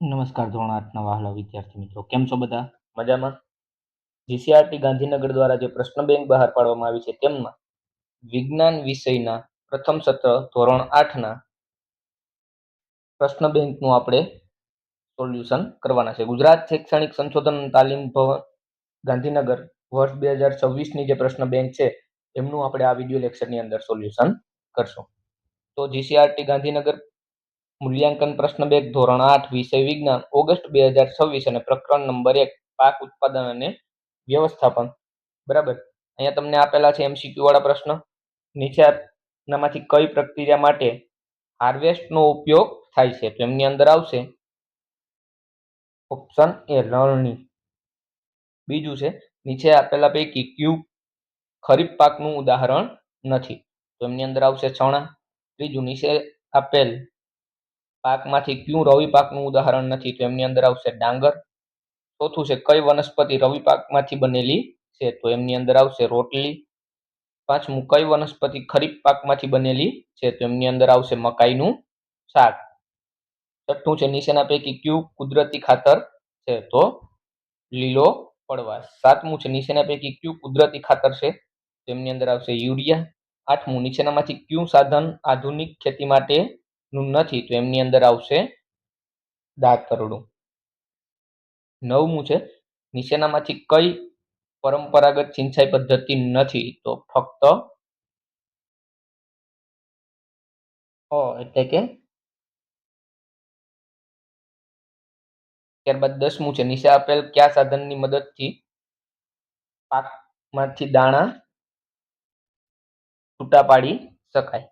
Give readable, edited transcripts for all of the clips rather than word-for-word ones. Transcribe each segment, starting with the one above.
નમસ્કાર ધોરણ 8ના વહાલા વિદ્યાર્થી મિત્રો, કેમ છો બધા? મજામાં? જીસીઆરટી ગાંધીનગર દ્વારા જે પ્રશ્ન બેંક બહાર પાડવામાં આવી છે તેમાં વિજ્ઞાન વિષયના પ્રથમ સત્ર ધોરણ 8ના પ્રશ્ન બેંકનું આપણે સોલ્યુશન કરવાના છે. ગુજરાત શૈક્ષણિક સંશોધન તાલીમ ભવન ગાંધીનગર વર્ષ 2026ની જે પ્રશ્ન બેંક છે એમનું આપણે આ વિડીયો લેક્ચરની અંદર સોલ્યુશન કરશું. તો જીસીઆરટી ગાંધીનગર મૂલ્યાંકન પ્રશ્ન બેંક ધોરણ 8 વિષય વિજ્ઞાન ઓગસ્ટ 2026 અને પ્રકરણ નંબર 1 પાક ઉત્પાદન અને વ્યવસ્થાપન. બરાબર, અહીંયા તમને આપેલા છે એમસીક્યુ વાળા પ્રશ્ન. નીચેનામાંથી કઈ પ્રક્રિયા માટે હાર્વેસ્ટનો ઉપયોગ થાય છે? તો એમની અંદર આવશે ઓપ્શન એ લણણી. બીજું છે નીચે આપેલા પૈકી કયું ખરીફ પાકનું ઉદાહરણ નથી? તો એમની અંદર આવશે ચણા. ત્રીજું, નીચે આપેલ પાકમાંથી કયું રવિ પાકનું ઉદાહરણ નથી? તો એમની અંદર આવશે ડાંગર. ચોથું છે કઈ વનસ્પતિ રવિ પાકમાંથી બનેલી છે? તો એમની અંદર આવશે રોટલી. પાંચમું, કઈ વનસ્પતિ ખરીફ પાકમાંથી બનેલી છે? તો એમની અંદર આવશે મકાઈનું શાક. છઠ્ઠું છે નીચેના પૈકી કયું કુદરતી ખાતર છે? તો લીલો પડવાશ. સાતમું છે નીચેના પૈકી કયું કુદરતી ખાતર છે? તેમની અંદર આવશે યુરિયા. આઠમું, નીચેનામાંથી કયું સાધન આધુનિક ખેતી માટેનું નથી? તો એમની અંદર આવશે દાતરડું. નવમું છે નીચેનામાંથી કઈ પરંપરાગત સિંચાઈ પદ્ધતિ નથી? તો ફક્ત એટલે કે. ત્યારબાદ 10મું છે નીચે આપેલ કયા સાધનની મદદથી પાકમાંથી દાણા છૂટા પાડી શકાય?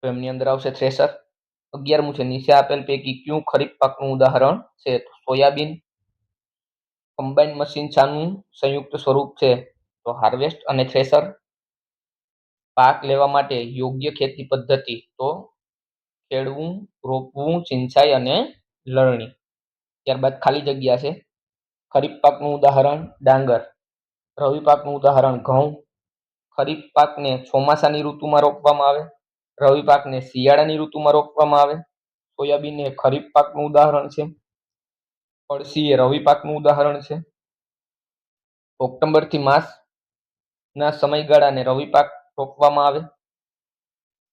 તો એમની અંદર આવશે થ્રેશર. 11મું છે નીચે આપેલ પૈકી કયું ખરીફ પાકનું ઉદાહરણ છે? તો સોયાબીન. કમ્બાઈન મશીન શાનું સંયુક્ત સ્વરૂપ છે? તો હાર્વેસ્ટ અને થ્રેશર. પાક લેવા માટે યોગ્ય ખેતી પદ્ધતિ? તો ખેડવું, રોપવું, સિંચાઈ અને લણણી. ત્યારબાદ ખાલી જગ્યા છે. ખરીફ પાકનું ઉદાહરણ ડાંગર. રવિ પાકનું ઉદાહરણ ઘઉં. ખરીફ પાકને ચોમાસાની ઋતુમાં રોપવામાં આવે. રવિ પાકને શિયાળાની ઋતુમાં રોપવામાં આવે. સોયાબીન એ ખરીફ પાકનું ઉદાહરણ છે. અળસી એ રવિ પાકનું ઉદાહરણ છે. ઓક્ટોબરથી માર્ચના સમયગાળાને રવિ પાક રોપવામાં આવે.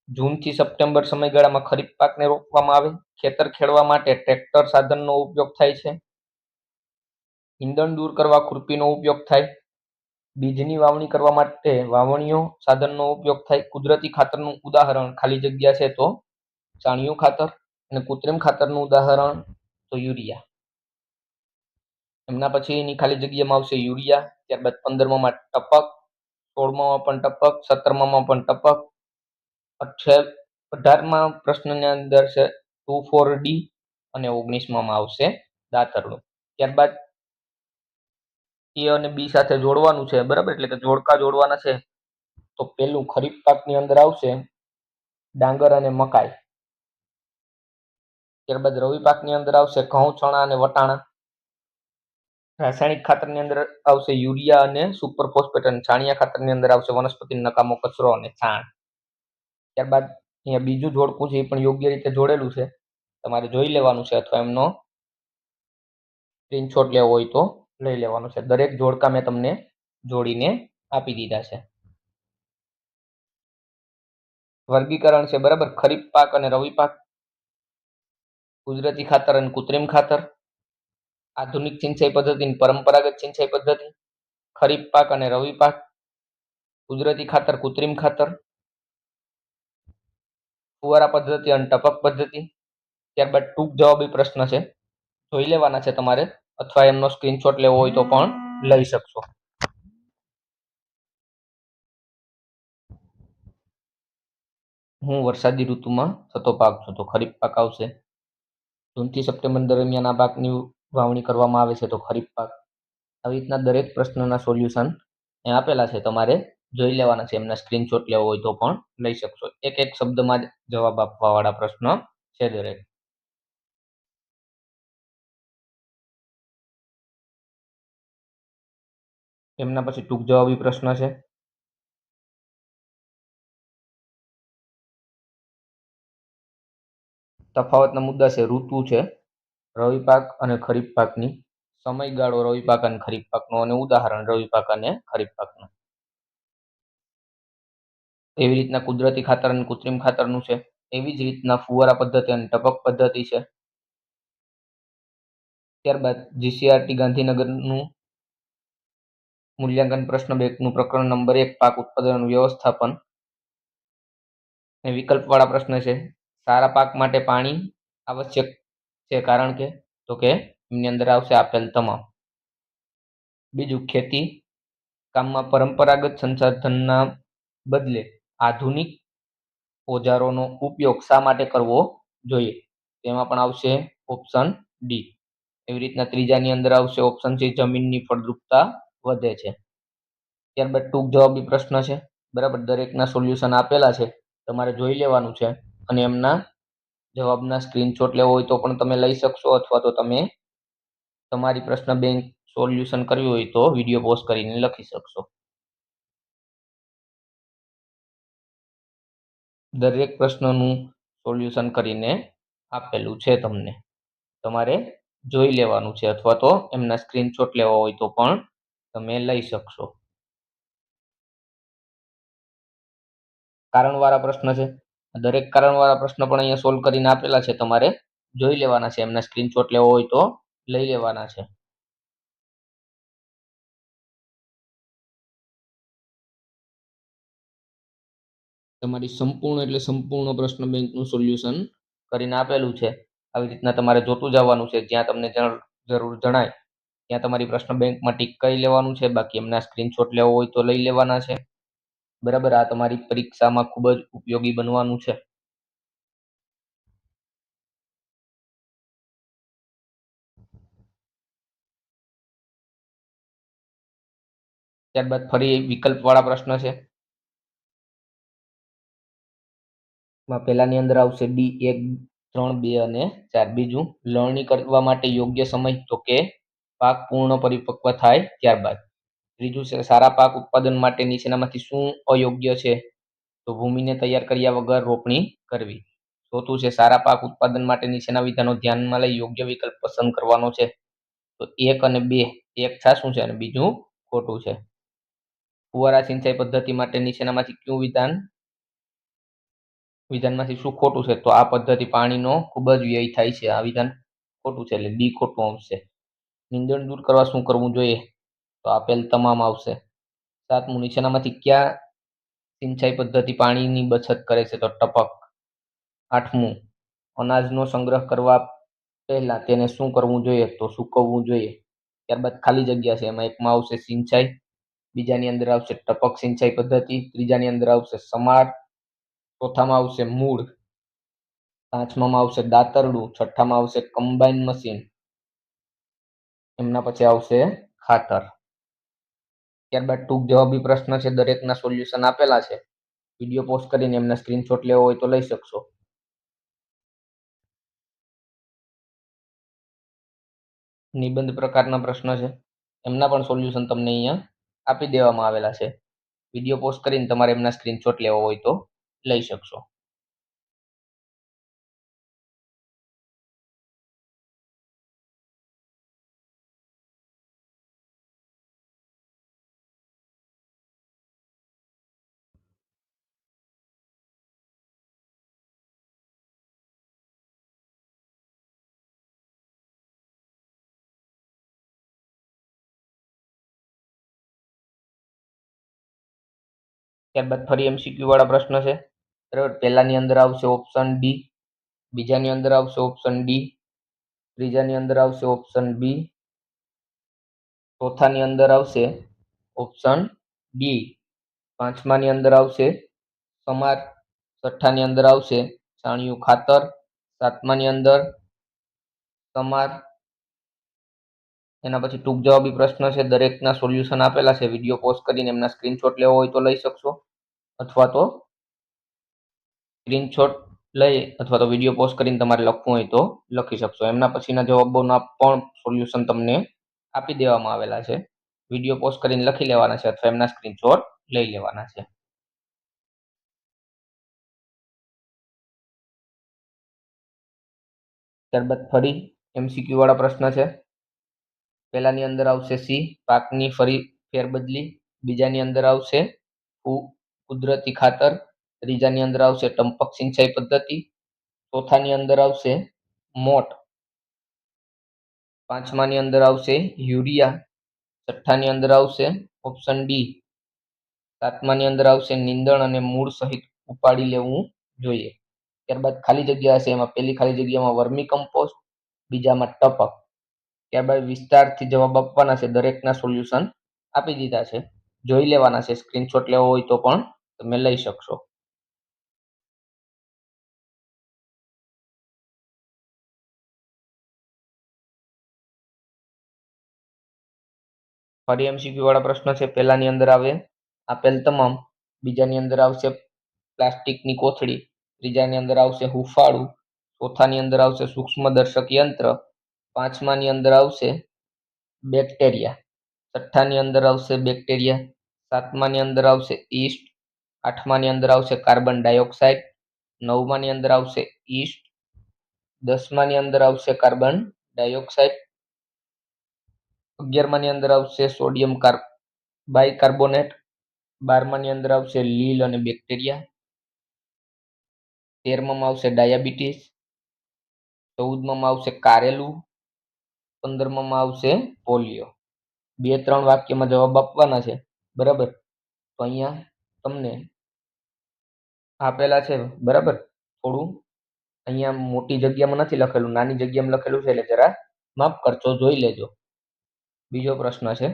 જૂનથી સપ્ટેમ્બર સમયગાળામાં ખરીફ પાકને રોપવામાં આવે. ખેતર ખેડવા માટે ટ્રેક્ટર સાધનનો ઉપયોગ થાય છે. ઈંધણ દૂર કરવા ખુરપીનો ઉપયોગ થાય. બીજની વાવણી કરવા માટે વાવણીઓ સાધનનો ઉપયોગ થાય. કુદરતી ખાતરનું ઉદાહરણ ખાલી જગ્યા છે તો છાણિયું ખાતર. અને કૃત્રિમ ખાતરનું ઉદાહરણ તો યુરિયા. એમના પછી એની ખાલી જગ્યામાં આવશે યુરિયા. ત્યારબાદ 15માં ટપક. 16માં પણ ટપક. 17માં પણ ટપક. 18મા પ્રશ્નની અંદર છે 2,4-D અને 19માં આવશે દાતરડું. ત્યારબાદ એ અને બી સાથે જોડવાનું છે, બરાબર, એટલે કે જોડકા જોડવાના છે. તો પેલું ખરીફ પાકની અંદર આવશે ડાંગર અને મકાઈ. ત્યારબાદ રવિ પાકની અંદર આવશે ઘઉં, ચણા અને વટાણા. રાસાયણિક ખાતરની અંદર આવશે યુરિયા અને સુપર ફોસ્ફેટ. અને છાણિયા ખાતરની અંદર આવશે વનસ્પતિ નકામો કચરો અને છાણ. ત્યારબાદ અહીંયા બીજું જોડકું છે એ પણ યોગ્ય રીતે જોડેલું છે, તમારે જોઈ લેવાનું છે અથવા એમનો સ્ક્રીનશોટ લેવો હોય તો લઈ લેવાનું છે. દરેક જોડકા મેં તમને જોડીને આપી દીધા છે. વર્ગીકરણ છે, બરાબર. ખરીફ પાક અને રવિ પાક, કુદરતી ખાતર અને કૃત્રિમ ખાતર, આધુનિક સિંચાઈ પદ્ધતિ અને પરંપરાગત સિંચાઈ પદ્ધતિ, ખરીફ પાક અને રવિ પાક, કુદરતી ખાતર, કૃત્રિમ ખાતર, ફુવારા પદ્ધતિ અને ટપક પદ્ધતિ. ત્યારબાદ ટૂંક જવાબી પ્રશ્ન છે, જોઈ લેવાના છે તમારે, અથવા એમનો સ્ક્રીનશોટ લેવો હોય તો પણ લઈ શકશો. હું વરસાદી ઋતુમાં થતો પાક છું, તો ખરીફ પાક આવશે. જૂનથી સપ્ટેમ્બર દરમિયાન આ પાકની વાવણી કરવામાં આવે છે, તો ખરીફ પાક. આવી રીતના દરેક પ્રશ્નના સોલ્યુશન આપેલા છે, તમારે જોઈ લેવાના છે. એમના સ્ક્રીનશોટ લેવો હોય તો પણ લઈ શકશો. એક એક શબ્દમાં જ જવાબ આપવા વાળા પ્રશ્ન છે દરેક. એમના પછી ટૂંક જવાબી પ્રશ્ન છે. તફાવતના મુદ્દા છે ઋતુ છે, રવિ પાક અને ખરીફ પાકની, સમયગાળો રવિ પાક અને ખરીફ પાકનો, અને ઉદાહરણ રવિ પાક અને ખરીફ પાકનું. એવી રીતના કુદરતી ખાતર અને કૃત્રિમ ખાતરનું છે. એવી જ રીતના ફુવારા પદ્ધતિ અને ટપક પદ્ધતિ છે. ત્યારબાદ જીસીઆરટી ગાંધીનગરનું મૂલ્યાંકન પ્રશ્ન 2 નું પ્રકરણ નંબર 1 પાક ઉત્પાદન વ્યવસ્થાપન. વિકલ્પવાળા પ્રશ્ન છે, સારા પાક માટે પાણી આવશ્યક છે કારણ કે, તો કે એમની અંદર આવશે આપેલ તમામ. બીજું, ખેતી કામમાં પરંપરાગત સંસાધનના બદલે આધુનિક ઓજારોનો ઉપયોગ શા માટે કરવો જોઈએ? તેમાં પણ આવશે ઓપ્શન ડી. એવી રીતના ત્રીજાની અંદર આવશે ઓપ્શન સી, જમીનની ફળદ્રુપતા વધે છે. ત્યારબાદ ટૂંક જવાબી પ્રશ્ન છે, બરાબર. દરેકના સોલ્યુશન આપેલા છે, તમારે જોઈ લેવાનું છે અને એમના જવાબના સ્ક્રીનશોટ લેવો હોય તો પણ તમે લઈ શકશો, અથવા તો તમે તમારી પ્રશ્ન બેંક સોલ્યુશન કરવી હોય તો વિડીયો પોસ્ટ કરીને લખી શકશો. દરેક પ્રશ્નનું સોલ્યુશન કરીને આપેલું છે તમને, તમારે જોઈ લેવાનું છે, અથવા તો એમના સ્ક્રીનશોટ લેવા હોય તો પણ તમે લઈ શકશો. કારણવાળા પ્રશ્ન છે, દરેક કારણવાળા પ્રશ્ન પણ અહીંયા સોલ્વ કરીને આપેલા છે, તમારે જોઈ લેવાના છે. એમના સ્ક્રીનશોટ લેવો હોય તો લઈ લેવાના છે. તમારી સંપૂર્ણ એટલે સંપૂર્ણ પ્રશ્ન બેંકનું સોલ્યુશન કરીને આપેલું છે. આવી રીતના તમારે જોતું જવાનું છે, જ્યાં તમને જરૂર જણાય ત્યાં તમારી પ્રશ્ન બેંકમાં ટીક કરી લેવાનું છે. બાકી એમના સ્ક્રીનશોટ લેવો હોય તો લઈ લેવાના છે. બરાબર. આ તમારી પરીક્ષામાં ખૂબ જ ઉપયોગી બનવાનું છે. ત્યારબાદ ફરી વિકલ્પવાળા પ્રશ્ન છે. પહેલાની અંદર આવશે ડી 1, 3, 2 અને 4. બીજું, લણણી કરવા માટે યોગ્ય સમય, તો કે પાક પૂર્ણ પરિપક્વ થાય ત્યારબાદ. ત્રીજું છે, સારા પાક ઉત્પાદન માટે નીચેનામાંથી શું અયોગ્ય છે? તો ભૂમિને તૈયાર કર્યા વગર રોપણી કરવી. ચોથું છે, સારા પાક ઉત્પાદન માટે નીચેના વિધાનો ધ્યાનમાં લઈ યોગ્ય વિકલ્પ પસંદ કરવાનો છે. તો 1 અને 2, એક સાચું છે અને બીજું ખોટું છે. ફુવારા સિંચાઈ પદ્ધતિ માટે નીચેનામાંથી કયું વિધાનમાંથી શું ખોટું છે? તો આ પદ્ધતિ પાણીનો ખૂબ જ વ્યય થાય છે. આ વિધાન ખોટું છે, એટલે ડી ખોટું આવશે. નીંદણ દૂર કરવા શું કરવું જોઈએ? તો આપેલ તમામ આવશે. 7મું, નીચેનામાંથી કયા સિંચાઈ પદ્ધતિ પાણીની બચત કરે છે? તો ટપક. 8મું, અનાજનો સંગ્રહ કરવા પહેલા તેને શું કરવું જોઈએ? તો સૂકવવું જોઈએ. ત્યારબાદ ખાલી જગ્યા છે, એમાં એકમાં આવશે સિંચાઈ, બીજાની અંદર આવશે ટપક સિંચાઈ પદ્ધતિ, ત્રીજાની અંદર આવશે સમાર, ચોથામાં આવશે મૂળ, પાંચમામાં આવશે દાતરડું, છઠ્ઠામાં આવશે કમ્બાઈન મશીન, એમના પછી આવશે ખાતર. ત્યારબાદ ટૂંક જવાબી પ્રશ્ન છે, દરેકના સોલ્યુશન આપેલા છે. વિડીયો પોસ્ટ કરીને એમના સ્ક્રીનશોટ લેવો હોય તો લઈ શકશો. નિબંધ પ્રકારના પ્રશ્ન છે, એમના પણ સોલ્યુશન તમને અહીંયા આપી દેવામાં આવેલા છે. વિડીયો પોસ્ટ કરીને તમારે એમના સ્ક્રીનશોટ લેવો હોય તો લઈ શકશો. ત્યારબાદ ફરી MCQ વાળા પ્રશ્ન છે. બરાબર. પહેલાની અંદર આવશે ઓપ્શન ડી, બીજાની અંદર આવશે ઓપ્શન ડી, ત્રીજાની અંદર આવશે ઓપ્શન બી, ચોથાની અંદર આવશે ઓપ્શન ડી, પાંચમાની અંદર આવશે સમાર, છઠ્ઠાની અંદર આવશે છાણિયું ખાતર, સાતમાની અંદર સમાર. એના પછી ટૂંક જવાબી પ્રશ્ન છે, દરેકના સોલ્યુશન આપેલા છે. વિડીયો પોસ્ટ કરીને એમના સ્ક્રીનશોટ લેવો હોય તો લઈ શકશો, અથવા તો સ્ક્રીનશોટ લઈ અથવા તો વિડીયો પોસ્ટ કરીને તમારે લખવું હોય તો લખી શકશો. એમના પછીના જવાબોના પણ સોલ્યુશન તમને આપી દેવામાં આવેલા છે. વિડીયો પોસ્ટ કરીને લખી લેવાના છે, અથવા એમના સ્ક્રીનશોટ લઈ લેવાના છે. ત્યારબાદ ફરી MCQ વાળા પ્રશ્ન છે. પહેલાની અંદર આવશે સી, પાકની ફરી ફેરબદલી. બીજાની અંદર આવશે કુદરતી ખાતર. ત્રીજાની અંદર આવશે ટપક સિંચાઈ પદ્ધતિ. ચોથાની અંદર આવશે મોટ. પાંચમાની અંદર આવશે યુરિયા. છઠ્ઠાની અંદર આવશે ઓપ્શન ડી. સાતમાની અંદર આવશે નીંદણ અને મૂળ સહિત ઉપાડી લેવું જોઈએ. ત્યારબાદ ખાલી જગ્યા હશે, એમાં પહેલી ખાલી જગ્યામાં વર્મી કમ્પોસ્ટ, બીજામાં ટપક. ત્યારબાદ વિસ્તારથી જવાબ આપવાના છે. દરેકના સોલ્યુશન આપી દીધા છે, જોઈ લેવાના છે. સ્ક્રીનશોટ લેવો હોય તો પણ તમે લઈ શકશો. ફરી MCQ વાળા પ્રશ્ન છે. પહેલાની અંદર આવે આપેલ તમામ. બીજાની અંદર આવશે પ્લાસ્ટિકની કોથળી. ત્રીજાની અંદર આવશે હુંફાળું. ચોથાની અંદર આવશે સૂક્ષ્મદર્શક યંત્ર. પાંચમાની અંદર આવશે બેક્ટેરિયા. છઠ્ઠાની અંદર આવશે બેક્ટેરિયા. સાતમાની અંદર આવશે ઈસ્ટ. આઠમાની અંદર આવશે કાર્બન ડાયોક્સાઇડ. નવમાની અંદર આવશે ઈસ્ટ. દસમાની અંદર આવશે કાર્બન ડાયોક્સાઇડ. 11માની અંદર આવશે સોડિયમ બાયકાર્બોનેટ. 12માની અંદર આવશે લીલ અને બેક્ટેરિયા. 13મામાં આવશે ડાયાબિટીસ. 14મામાં આવશે કારેલું. 15મામાં આવશે પોલિયો. 2-3 વાક્યમાં જવાબ આપવાના છે, બરાબર. તો અહીંયા તમને આપેલા છે, બરાબર. થોડું અહીંયા મોટી જગ્યામાં નથી લખેલું, નાની જગ્યામાં લખેલું છે, એટલે જરા માફ કરજો, જોઈ લેજો. બીજો પ્રશ્ન છે.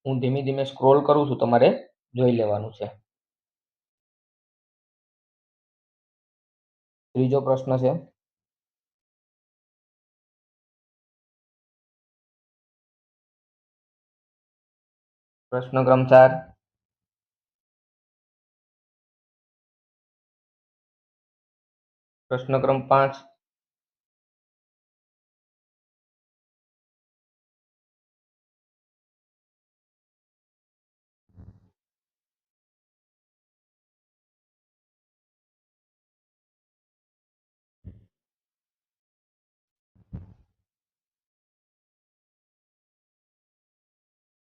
હું ધીમે ધીમે સ્ક્રોલ કરું છું, તમારે જોઈ લેવાનું છે. ત્રીજો પ્રશ્ન છે. પ્રશ્ન ક્રમ 4. પ્રશ્ન ક્રમ 5.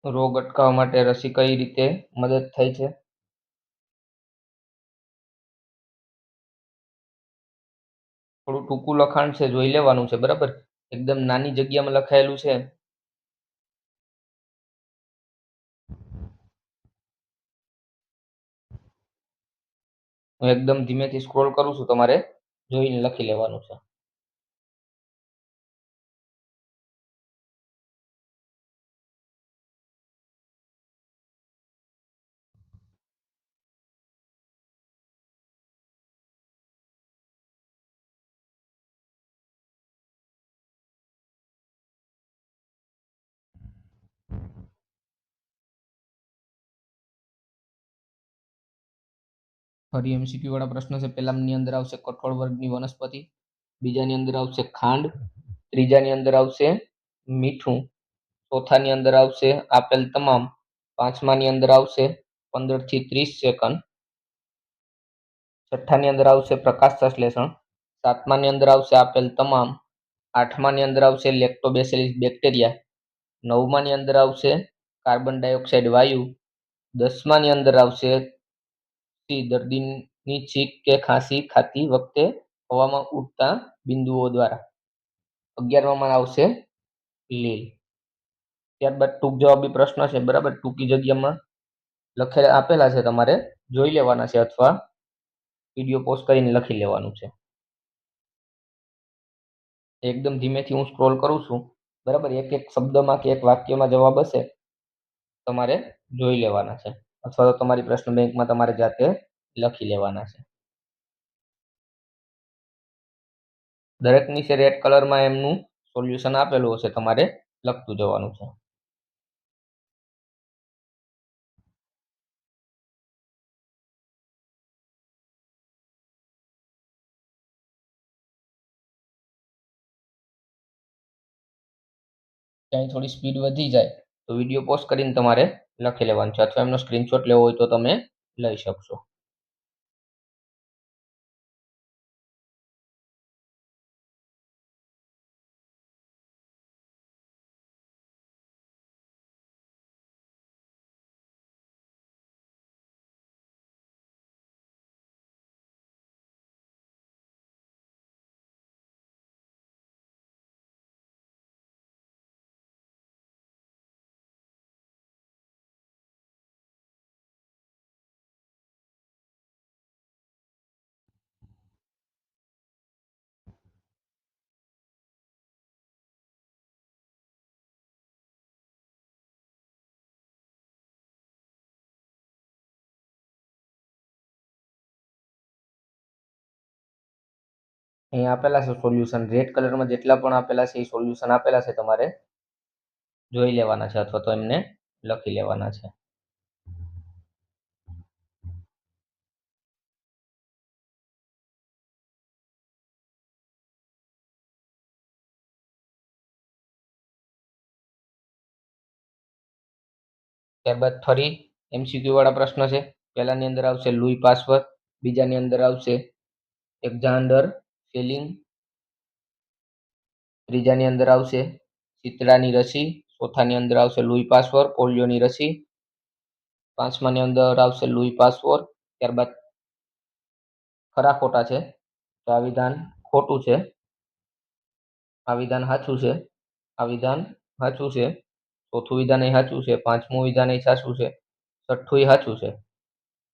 રોગ અટકાવવા માટે રસી કઈ રીતે મદદ થાય છે? થોડું ટૂંકું લખાણ છે, જોઈ લેવાનું છે, બરાબર. એકદમ નાની જગ્યામાં લખાયેલું છે. હું એકદમ ધીમેથી સ્ક્રોલ કરું છું, તમારે જોઈને લખી લેવાનું છે. ફરી MCQ વાળા પ્રશ્ન છે. પહેલાની અંદર આવશે કઠોળ વર્ગની વનસ્પતિ. બીજાની અંદર આવશે ખાંડ. ત્રીજાની અંદર આવશે મીઠું. ચોથાની અંદર આવશે આપેલ તમામ. પાંચમાની અંદર આવશે 15 થી 30 સેકન્ડ. છઠ્ઠાની અંદર આવશે પ્રકાશ સંશ્લેષણ. સાતમાની અંદર આવશે આપેલ તમામ. આઠમાની અંદર આવશે લેક્ટોબેસિલસ બેક્ટેરિયા. નવમાની અંદર આવશે કાર્બન ડાયોક્સાઇડ વાયુ. દસમાની અંદર આવશે દર્દીની છીંક કે ખાંસી ખાતી વખતે હવામાં ઉડતા બિંદુઓ દ્વારા. 11મામાં આવશે લીલ. ત્યારબાદ ટૂંક જવાબી પ્રશ્ન છે, બરાબર. ટૂંકી જગ્યામાં લખેલા આપેલા છે, તમારે જોઈ લેવાના છે, અથવા વિડીયો પોઝ કરીને લખી લેવાનું છે. એકદમ ધીમેથી હું સ્ક્રોલ કરું છું, બરાબર. એક એક શબ્દમાં કે એક વાક્યમાં જવાબ હશે, તમારે જોઈ લેવાના છે, અથવા તો તમારી પ્રશ્ન બેંકમાં તમારે જાતે લખી લેવાના છે. દરેક નીચે રેડ કલરમાં એમનું સોલ્યુશન આપેલું હશે, તમારે લખતું જવાનું છે. ક્યાંય થોડી સ્પીડ વધી જાય તો વિડીયો પોઝ કરીને તમારે લખી લેવાનું છે, અથવા એમનો સ્ક્રીનશોટ લેવો હોય તો તમે લઈ શકશો. અહીંયા આપેલા છે સોલ્યુશન, રેડ કલરમાં જેટલા પણ આપેલા છે એ સોલ્યુશન આપેલા છે, તમારે જોઈ લેવાના છે અથવા તો એમને લખી લેવાના છે. ત્યારબાદ ફરી MCQ વાળા પ્રશ્ન છે. પહેલાની અંદર આવશે લુઈ પાસવર્ડ, બીજાની અંદર આવશે એક્ઝાન્ડર ફેલિંગ, ત્રીજાની અંદર આવશે શીતળાની રસી, ચોથાની અંદર આવશે લુઈ પાસવર્ડ પોલિયોની રસી, પાંચમાની અંદર આવશે લુઈ પાસવર્ડ. ત્યારબાદ ખરા ખોટા છે, તો આ વિધાન ખોટું છે, આ વિધાન સાચું છે, આ વિધાન સાચું છે, ચોથું વિધાન એ સાચું છે, પાંચમું વિધાન એ સાચું છે, છઠ્ઠું એ સાચું છે.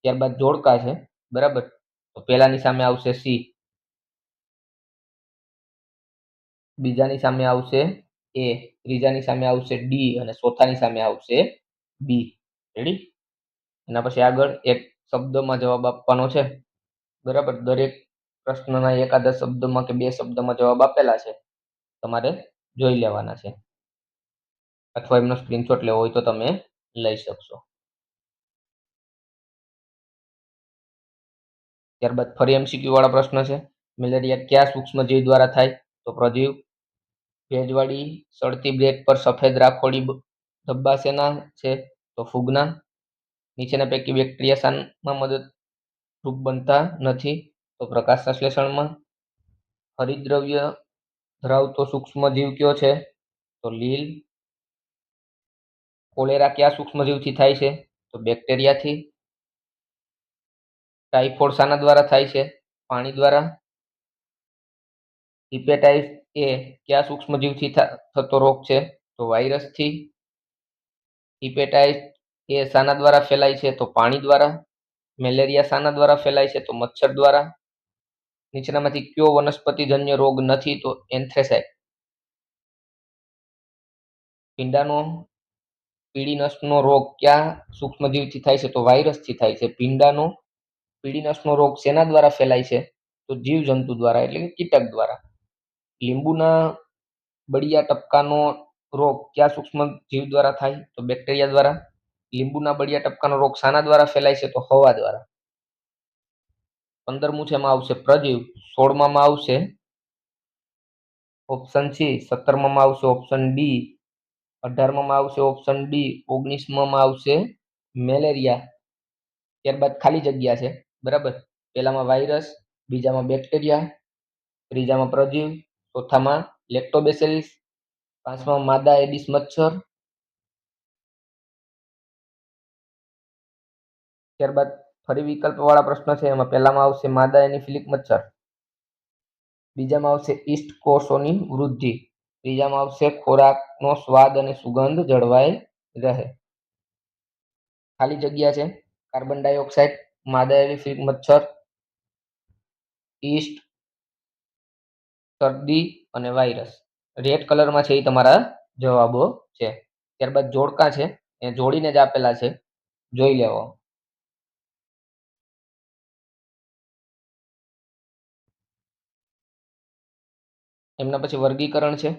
ત્યારબાદ જોડકા છે, બરાબર. તો પહેલાની સામે આવશે સી, બીજાની સામે આવશે એ, ત્રીજાની સામે આવશે ડી અને ચોથાની સામે આવશે બી. રેડી? એના પછી આગળ એક શબ્દમાં જવાબ આપવાનો છે, બરાબર. દરેક પ્રશ્નના એકાદા શબ્દમાં કે બે શબ્દમાં જવાબ આપેલા છે, તમારે જોઈ લેવાના છે, અથવા એમનો સ્ક્રીનશોટ લેવો હોય તો તમે લઈ શકશો. ત્યારબાદ ફરી MCQ વાળા પ્રશ્ન છે. મેલેરિયા કયા સૂક્ષ્મજીવ દ્વારા થાય? તો પ્રજીવ. ભેજવાળી સળતી બ્રેડ પર સફેદ રાખોડી ધબ્બા શેના છે? તો ફૂગના. નીચેના પૈકી બેક્ટેરિયા શામાં મદદરૂપ બનતા નથી? તો પ્રકાશ સંશ્લેષણમાં. હરિતદ્રવ્ય ધરાવતો સૂક્ષ્મજીવ કયો છે? તો લીલ. કોલેરા કયા સૂક્ષ્મજીવથી થાય છે? તો બેક્ટેરિયાથી. ટાઇફોઇડ શાના દ્વારા થાય છે? પાણી દ્વારા. હિપેટાઇટિસ એ કયા સૂક્ષ્મજીવથી થતો રોગ છે? તો વાયરસથી. હિપેટાઇટિસ એ શાના દ્વારા ફેલાય છે? તો પાણી દ્વારા. મેલેરિયા શાના દ્વારા ફેલાય છે? તો મચ્છર દ્વારા. નીચેનામાંથી કયો વનસ્પતિજન્ય રોગ નથી? તો એન્થ્રેસાઇટ. ભીંડાનો પીળીનસનો રોગ કયા સૂક્ષ્મજીવથી થાય છે? તો વાયરસથી થાય છે. ભીંડાનો પીળીનસનો રોગ શેના દ્વારા ફેલાય છે? તો જીવજંતુ દ્વારા, એટલે કે કીટક દ્વારા. લીંબુના બળિયા ટપકાનો રોગ કયા સૂક્ષ્મજીવ દ્વારા થાય? તો બેક્ટેરિયા દ્વારા. લીંબુના બળિયા ટપકાનો રોગ શાના દ્વારા ફેલાય છે? તો હવા દ્વારા. 15મું છે, એમાં આવશે પ્રજીવ. 16માં આવશે ઓપ્શન સી. 17માં આવશે ઓપ્શન ડી. 18માં આવશે ઓપ્શન ડી. 19માં આવશે મેલેરિયા. ત્યારબાદ ખાલી જગ્યા છે, બરાબર. પહેલામાં વાયરસ, બીજામાં બેક્ટેરિયા, ત્રીજામાં પ્રજીવ, ચોથામાં લેક્ટોબેસિલસ, પાંચમાં માદા એડિસ મચ્છર. ત્યારબાદ ફરી વિકલ્પ વાળા પ્રશ્ન છે, એમાં પહેલામાં આવશે માદા એનોફિલિક મચ્છર, બીજામાં આવશે ઈસ્ટ કોષોની વૃદ્ધિ, ત્રીજામાં આવશે ખોરાકનો સ્વાદ અને સુગંધ જળવાઈ રહે. ખાલી જગ્યા છે, કાર્બન ડાયોક્સાઇડ, માદા એનોફિલિક મચ્છર, ઈસ્ટ, શરદી અને વાયરસ. રેડ કલરમાં છે એ તમારા જવાબો છે. ત્યારબાદ જોડકા છે, એ જોડીને જ આપેલા છે, જોઈ લેવો. એમના પછી વર્ગીકરણ છે,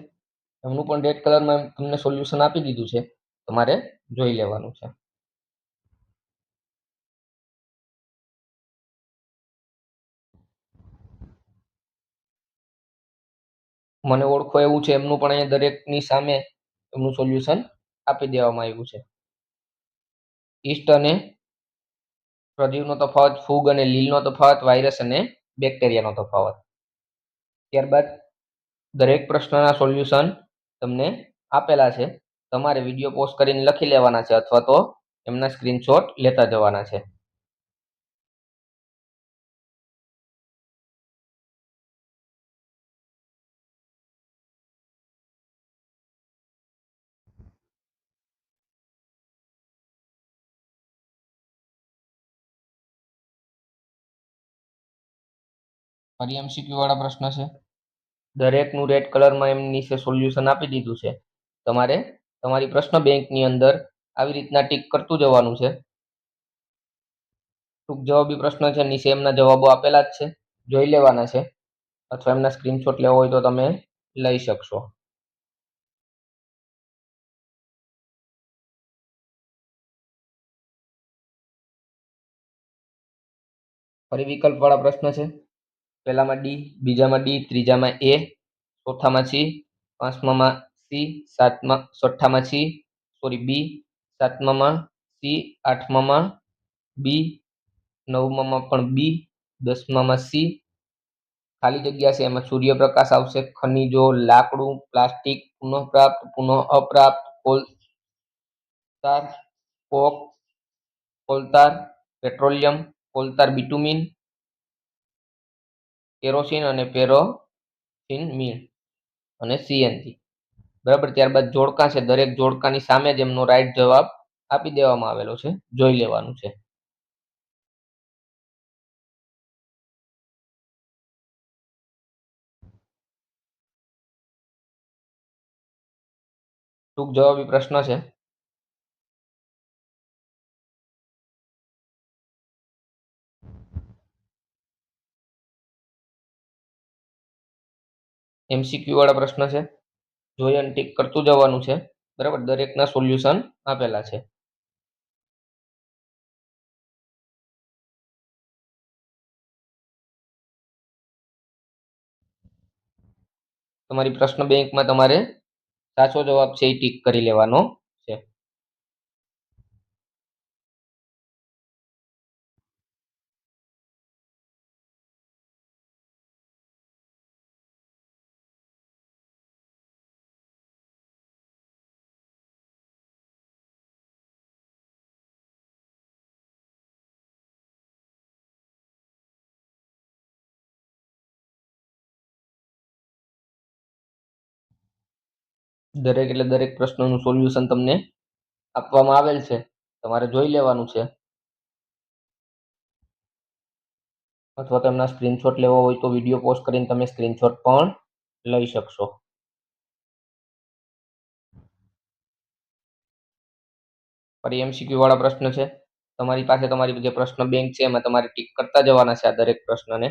એમનું પણ રેડ કલરમાં તમને સોલ્યુશન આપી દીધું છે, તમારે જોઈ લેવાનું છે. મને ઓળખો એવું છે, એમનું પણ અહીંયા દરેકની સામે એમનું સોલ્યુશન આપી દેવામાં આવ્યું છે. ઈસ્ટ અને પ્રજીવનો તફાવત, ફૂગ અને લીલનો તફાવત, વાયરસ અને બેક્ટેરિયાનો તફાવત. ત્યારબાદ દરેક પ્રશ્નના સોલ્યુશન તમને આપેલા છે, તમારે વિડીયો પોસ્ટ કરીને લખી લેવાના છે અથવા તો એમના સ્ક્રીનશોટ લેતા જવાના છે. ફરી MCQ વાળા પ્રશ્ન છે, દરેકનું રેડ કલરમાં એમ નીચે સોલ્યુશન આપી દીધું છે, તમારે તમારી પ્રશ્ન બેંકની અંદર આવી રીતના ટીક કરતું જવાનું છે. ટૂંક જવાબી પ્રશ્ન છે, નીચે એમના જવાબો આપેલા જ છે, જોઈ લેવાના છે. અથવા એમના સ્ક્રીનશોટ લેવો હોય તો તમે લઈ શકશો. ફરી વિકલ્પવાળા પ્રશ્ન છે. પહેલામાં ડી, બીજામાં ડી, ત્રીજામાં એ, ચોથામાં સી, પાંચમામાં સી, છઠ્ઠામાં સી, બી, સાતમામાં સી, આઠમામાં બી, નવમામાં પણ બી, દસમામાં સી. ખાલી જગ્યા છે એમાં સૂર્યપ્રકાશ આવશે, ખનિજો, લાકડું, પ્લાસ્ટિક, પુનઃપ્રાપ્ત, પુનઃ અપ્રાપ્ત, કોલતાર, કોક, કોલતાર, પેટ્રોલિયમ, કોલતાર બિટુમિન, કેરોસીન અને પેરોસીન મીણ અને સીએનજી. બરાબર, ત્યારબાદ જોડકા છે. દરેક જોડકાની સામે જ એમનો રાઈટ જવાબ આપી દેવામાં આવેલો છે, જોઈ લેવાનું છે. ટૂંક જવાબી પ્રશ્ન છે. MCQ વાળા પ્રશ્ન છે. જોઈ અને ટીક કરતું જવાનું છે. બરાબર, દરેકના સોલ્યુશન આપેલા છે. તમારી પ્રશ્ન બેંકમાં તમારે સાચો જવાબ છે એ ટીક કરી લેવાનો છે. દરેક એટલે દરેક પ્રશ્નનું સોલ્યુશન તમને આપવામાં આવેલ છે, તમારે જોઈ લેવાનું છે. અથવા તેમના સ્ક્રીનશોટ લેવો હોય તો વિડીયો પોસ્ટ કરીને તમે સ્ક્રીનશોટ પણ લઈ શકશો. ફરી MCQ વાળા પ્રશ્ન છે. તમારી પાસે તમારી જે પ્રશ્ન બેંક છે એમાં તમારે ટીક કરતા જવાના છે આ દરેક પ્રશ્નને.